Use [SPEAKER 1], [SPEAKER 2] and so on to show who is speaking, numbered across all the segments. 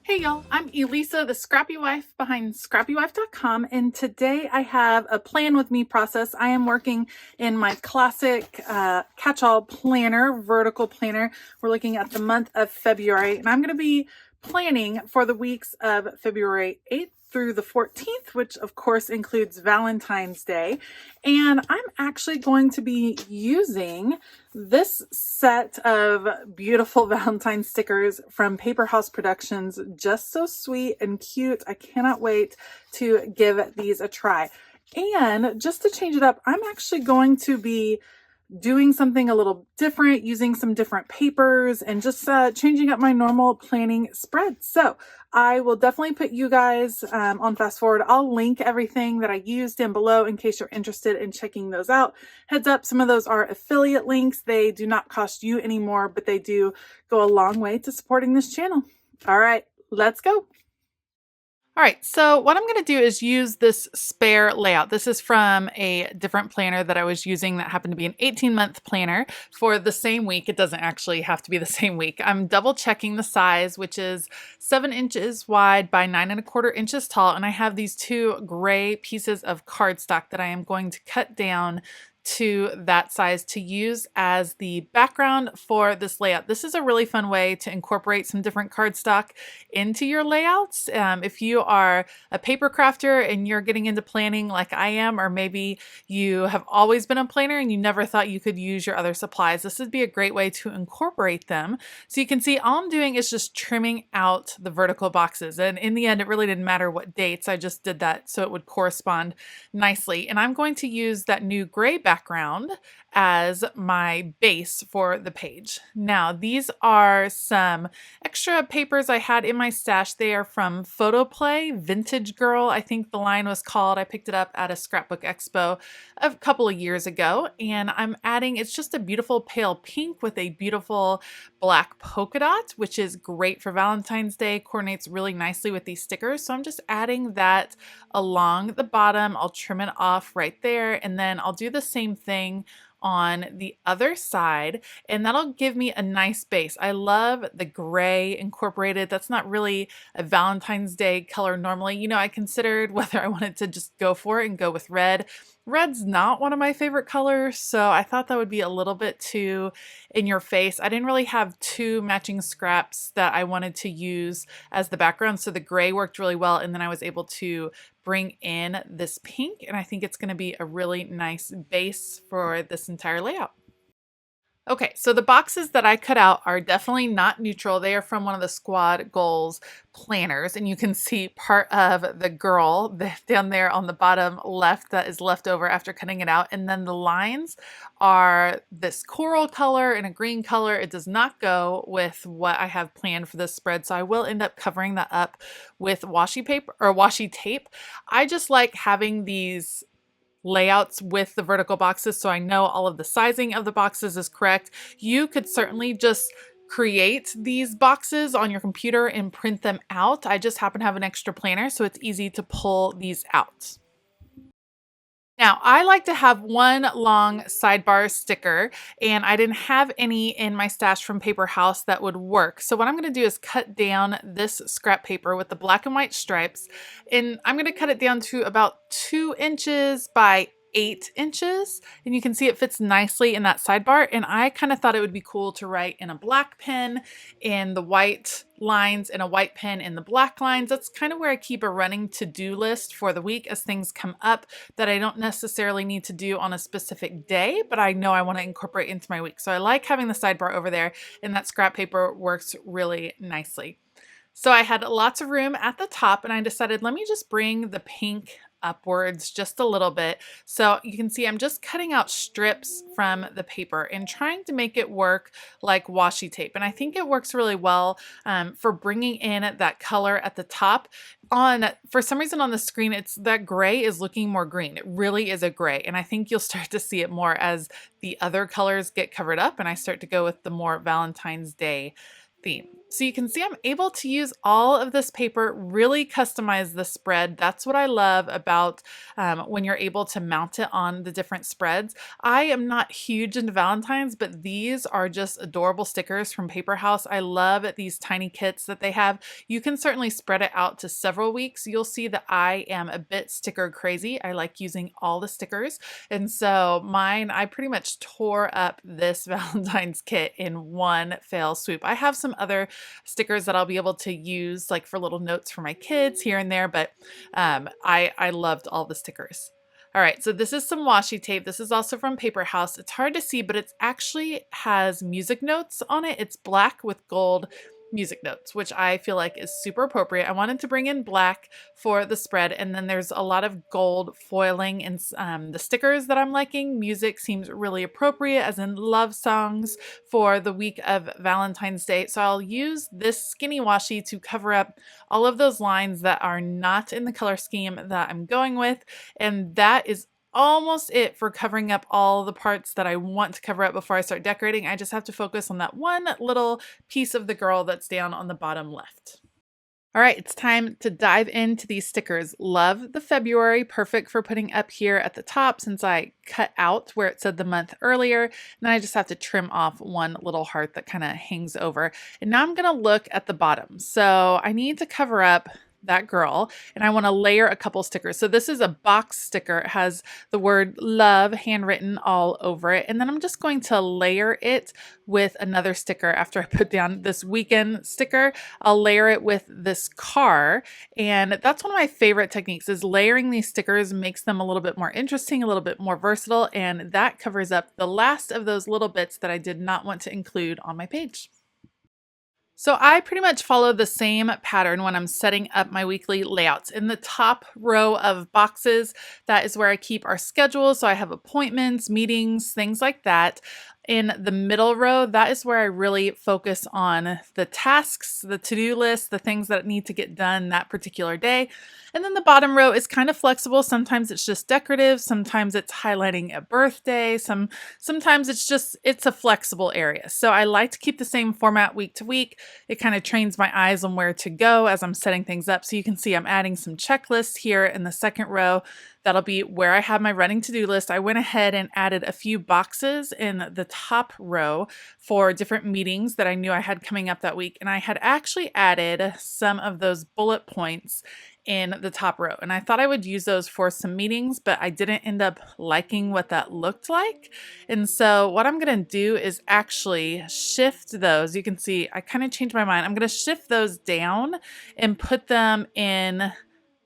[SPEAKER 1] Hey y'all, I'm Elisa, the Scrappy Wife behind ScrappyWife.com, and today I have a plan with me process. I am working in my classic catch-all planner, vertical planner. We're looking at the month of February, and I'm going to be planning for the weeks of February 8th through the 14th, which of course includes Valentine's Day. And I'm actually going to be using this set of beautiful Valentine stickers from Paper House Productions. Just so sweet and cute. I cannot wait to give these a try. And just to change it up, I'm actually going to be doing something a little different, using some different papers and just changing up my normal planning spread. So I will definitely put you guys on fast forward. I'll link everything that I used down below in case you're interested in checking those out. Heads up, some of those are affiliate links. They do not cost you anymore, but they do go a long way to supporting this channel. All right, let's go. All right, so what I'm going to do is use this spare layout. This is from a different planner that I was using that happened to be an 18-month planner for the same week. It doesn't actually have to be the same week. I'm double checking the size, which is 7 inches wide by 9¼ inches tall. And I have these two gray pieces of cardstock that I am going to cut down to that size to use as the background for this layout. This is a really fun way to incorporate some different cardstock into your layouts. If you are a paper crafter and you're getting into planning like I am, or maybe you have always been a planner and you never thought you could use your other supplies, this would be a great way to incorporate them. So you can see all I'm doing is just trimming out the vertical boxes. And in the end, it really didn't matter what dates. I just did that so it would correspond nicely. And I'm going to use that new gray background as my base for the page. Now, these are some extra papers I had in my stash. They are from Photoplay, Vintage Girl, I think the line was called. I picked it up at a scrapbook expo a couple of years ago, and I'm adding, it's just a beautiful pale pink with a beautiful black polka dot, which is great for Valentine's Day, coordinates really nicely with these stickers. So I'm just adding that along the bottom. I'll trim it off right there, and then I'll do the same thing on the other side, and that'll give me a nice base. I love the gray incorporated. That's not really a Valentine's Day color normally. You know, I considered whether I wanted to just go for it and go with red. Red's not one of my favorite colors, so I thought that would be a little bit too in your face. I didn't really have two matching scraps that I wanted to use as the background, so the gray worked really well, and then I was able to bring in this pink, and I think it's going to be a really nice base for this entire layout. Okay, so the boxes that I cut out are definitely not neutral. They are from one of the Squad Goals planners, and you can see part of the girl down there on the bottom left that is left over after cutting it out. And then the lines are this coral color and a green color. It does not go with what I have planned for this spread, so I will end up covering that up with washi paper or washi tape. I just like having these layouts with the vertical boxes so I know all of the sizing of the boxes is correct. You could certainly just create these boxes on your computer and print them out. I just happen to have an extra planner, so it's easy to pull these out. Now, I like to have one long sidebar sticker, and I didn't have any in my stash from Paper House that would work. So what I'm going to do is cut down this scrap paper with the black and white stripes, and I'm going to cut it down to about 2 inches by 8 inches, and you can see it fits nicely in that sidebar. And I kind of thought it would be cool to write in a black pen in the white lines and a white pen in the black lines. That's kind of where I keep a running to-do list for the week as things come up that I don't necessarily need to do on a specific day, but I know I want to incorporate into my week. So I like having the sidebar over there, and that scrap paper works really nicely. So I had lots of room at the top, and I decided, let me just bring the pink upwards just a little bit. So you can see I'm just cutting out strips from the paper and trying to make it work like washi tape. And I think it works really well for bringing in that color at the top. For some reason on the screen, it's that gray is looking more green. It really is a gray. And I think you'll start to see it more as the other colors get covered up and I start to go with the more Valentine's Day theme. So you can see I'm able to use all of this paper, really customize the spread. That's what I love about when you're able to mount it on the different spreads. I am not huge into Valentines, but these are just adorable stickers from Paper House. I love these tiny kits that they have. You can certainly spread it out to several weeks. You'll see that I am a bit sticker crazy. I like using all the stickers. And so mine, I pretty much tore up this Valentine's kit in one fell swoop. I have some other stickers that I'll be able to use like for little notes for my kids here and there, but I loved all the stickers. All right, so this is some washi tape. This is also from Paper House. It's hard to see, but it actually has music notes on it. It's black with gold music notes, which I feel like is super appropriate. I wanted to bring in black for the spread, and then there's a lot of gold foiling in the stickers that I'm liking. Music seems really appropriate, as in love songs for the week of Valentine's Day. So I'll use this skinny washi to cover up all of those lines that are not in the color scheme that I'm going with, and that is almost it for covering up all the parts that I want to cover up before I start decorating. I just have to focus on that one little piece of the girl that's down on the bottom left. All right, it's time to dive into these stickers. Love the February, perfect for putting up here at the top since I cut out where it said the month earlier. And then I just have to trim off one little heart that kind of hangs over. And now I'm gonna look at the bottom. So I need to cover up that girl, and I want to layer a couple stickers. So this is a box sticker. It has the word love handwritten all over it. And then I'm just going to layer it with another sticker. After I put down this weekend sticker, I'll layer it with this car. And that's one of my favorite techniques, is layering these stickers makes them a little bit more interesting, a little bit more versatile. And that covers up the last of those little bits that I did not want to include on my page. So I pretty much follow the same pattern when I'm setting up my weekly layouts. In the top row of boxes, that is where I keep our schedule. So I have appointments, meetings, things like that. In the middle row, that is where I really focus on the tasks, the to-do list, the things that need to get done that particular day. And then the bottom row is kind of flexible. Sometimes it's just decorative. Sometimes it's highlighting a birthday. Sometimes it's a flexible area. So I like to keep the same format week to week. It kind of trains my eyes on where to go as I'm setting things up. So you can see I'm adding some checklists here in the second row. That'll be where I have my running to-do list. I went ahead and added a few boxes in the top row for different meetings that I knew I had coming up that week. And I had actually added some of those bullet points in the top row. And I thought I would use those for some meetings, but I didn't end up liking what that looked like. And so what I'm going to do is actually shift those. You can see I kind of changed my mind. I'm going to shift those down and put them in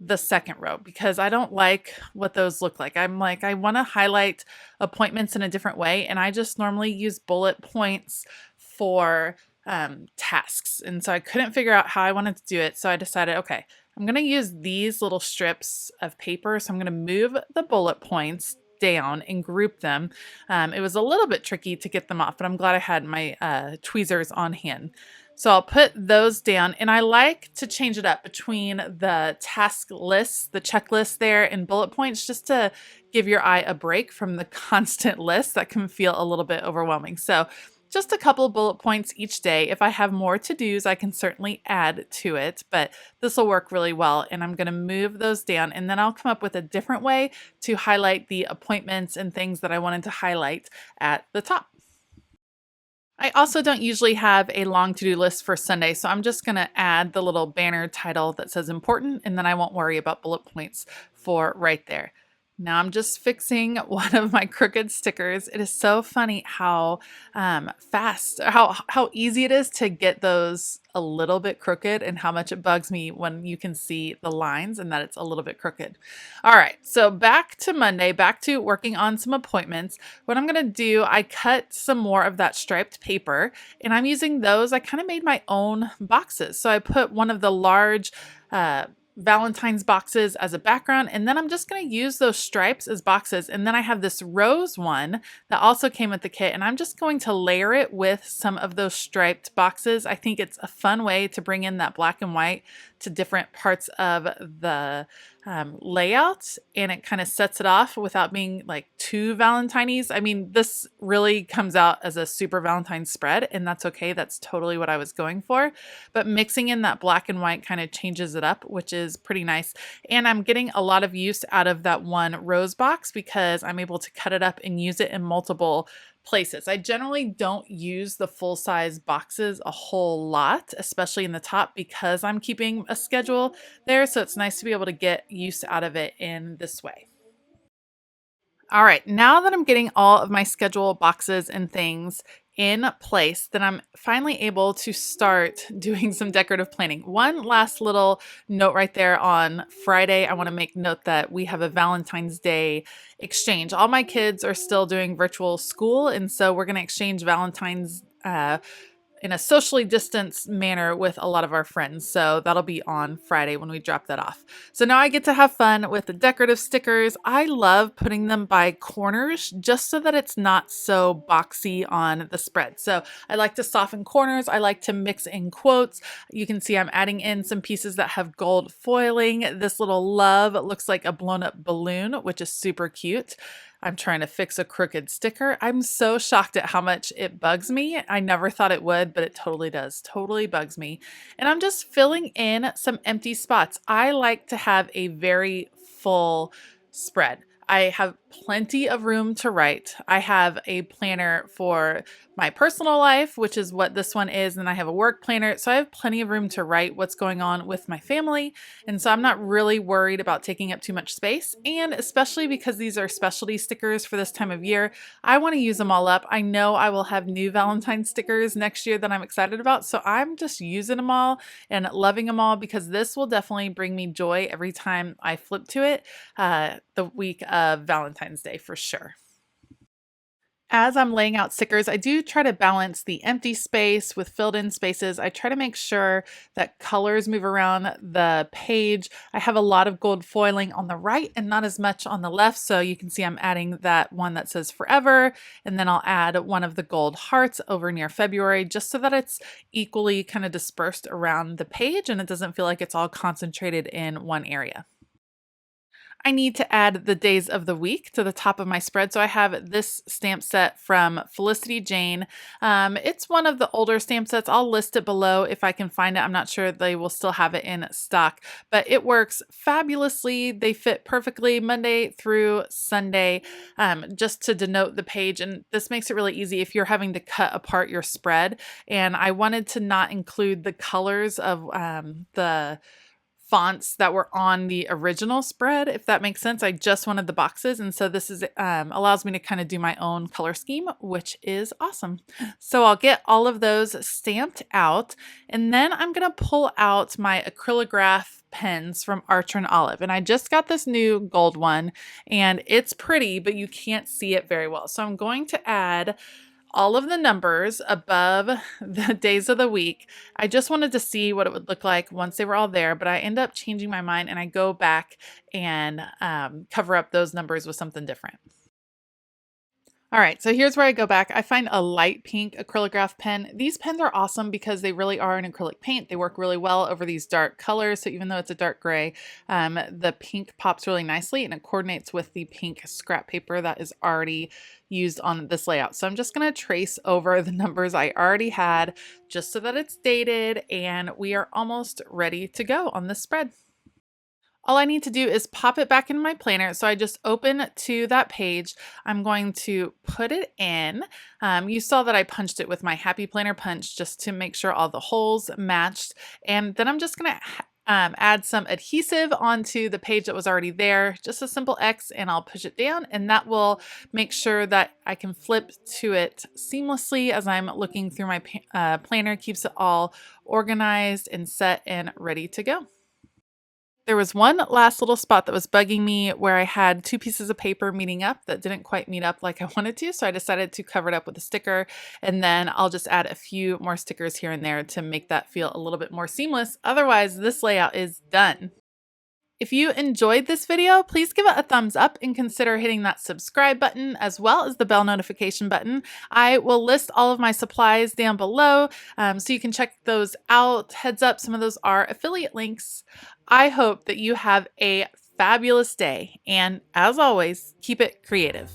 [SPEAKER 1] the second row because I don't like what those look like. I'm like, I want to highlight appointments in a different way. And I just normally use bullet points for tasks. And so I couldn't figure out how I wanted to do it. So I decided, okay, I'm going to use these little strips of paper. So I'm going to move the bullet points down and group them. It was a little bit tricky to get them off, but I'm glad I had my tweezers on hand. So I'll put those down, and I like to change it up between the task lists, the checklist there, and bullet points just to give your eye a break from the constant list that can feel a little bit overwhelming. So just a couple of bullet points each day. If I have more to-dos, I can certainly add to it, but this will work really well. And I'm going to move those down, and then I'll come up with a different way to highlight the appointments and things that I wanted to highlight at the top. I also don't usually have a long to-do list for Sunday, so I'm just going to add the little banner title that says important, and then I won't worry about bullet points for right there. Now I'm just fixing one of my crooked stickers. It is so funny how how easy it is to get those a little bit crooked and how much it bugs me when you can see the lines and that it's a little bit crooked. All right, so back to Monday, back to working on some appointments. What I'm gonna do, I cut some more of that striped paper and I'm using those. I kind of made my own boxes. So I put one of the large Valentine's boxes as a background, and then I'm just going to use those stripes as boxes. And then I have this rose one that also came with the kit, and I'm just going to layer it with some of those striped boxes. I think it's a fun way to bring in that black and white to different parts of the layout, and it kind of sets it off without being like too Valentines. I mean, this really comes out as a super Valentine spread, and that's okay. That's totally what I was going for. But mixing in that black and white kind of changes it up, which is pretty nice. And I'm getting a lot of use out of that one rose box because I'm able to cut it up and use it in multiple places. I generally don't use the full-size boxes a whole lot, especially in the top, because I'm keeping a schedule there. So it's nice to be able to get use out of it in this way. All right, now that I'm getting all of my schedule boxes and things in place, then I'm finally able to start doing some decorative planning. One last little note right there on Friday, I want to make note that we have a Valentine's Day exchange. All my kids are still doing virtual school, and so we're going to exchange Valentine's in a socially distanced manner with a lot of our friends. So that'll be on Friday when we drop that off. So now I get to have fun with the decorative stickers. I love putting them by corners just so that it's not so boxy on the spread. So I like to soften corners. I like to mix in quotes. You can see I'm adding in some pieces that have gold foiling. This little love looks like a blown up balloon, which is super cute. I'm trying to fix a crooked sticker. I'm so shocked at how much it bugs me. I never thought it would, but it totally does. Totally bugs me. And I'm just filling in some empty spots. I like to have a very full spread. I have plenty of room to write. I have a planner for my personal life, which is what this one is, and I have a work planner. So I have plenty of room to write what's going on with my family. And so I'm not really worried about taking up too much space. And especially because these are specialty stickers for this time of year, I want to use them all up. I know I will have new Valentine stickers next year that I'm excited about. So I'm just using them all and loving them all because this will definitely bring me joy every time I flip to it the week of Valentine's Day for sure. As I'm laying out stickers, I do try to balance the empty space with filled in spaces. I try to make sure that colors move around the page. I have a lot of gold foiling on the right and not as much on the left. So you can see I'm adding that one that says forever. And then I'll add one of the gold hearts over near February just so that it's equally kind of dispersed around the page and it doesn't feel like it's all concentrated in one area. I need to add the days of the week to the top of my spread. So I have this stamp set from Felicity Jane. It's one of the older stamp sets. I'll list it below if I can find it. I'm not sure they will still have it in stock, but it works fabulously. They fit perfectly Monday through Sunday, just to denote the page. And this makes it really easy if you're having to cut apart your spread. And I wanted to not include the colors of the fonts that were on the original spread, if that makes sense. I just wanted the boxes. And so this is allows me to kind of do my own color scheme, which is awesome. So I'll get all of those stamped out. And then I'm going to pull out my acrylograph pens from Archer and Olive. And I just got this new gold one and it's pretty, but you can't see it very well. So I'm going to add all of the numbers above the days of the week. I just wanted to see what it would look like once they were all there, but I end up changing my mind and I go back and cover up those numbers with something different. All right, so here's where I go back. I find a light pink acrylograph pen. These pens are awesome because they really are an acrylic paint. They work really well over these dark colors. So even though it's a dark gray, the pink pops really nicely and it coordinates with the pink scrap paper that is already used on this layout. So I'm just going to trace over the numbers I already had just so that it's dated and we are almost ready to go on this spread. All I need to do is pop it back in my planner. So I just open to that page. I'm going to put it in. You saw that I punched it with my Happy Planner punch just to make sure all the holes matched. And then I'm just going to add some adhesive onto the page that was already there, just a simple X, and I'll push it down and that will make sure that I can flip to it seamlessly as I'm looking through my planner, keeps it all organized and set and ready to go. There was one last little spot that was bugging me where I had two pieces of paper meeting up that didn't quite meet up like I wanted to. So I decided to cover it up with a sticker and then I'll just add a few more stickers here and there to make that feel a little bit more seamless. Otherwise, this layout is done. If you enjoyed this video, please give it a thumbs up and consider hitting that subscribe button as well as the bell notification button. I will list all of my supplies down below so you can check those out. Heads up, some of those are affiliate links. I hope that you have a fabulous day, and as always, keep it creative.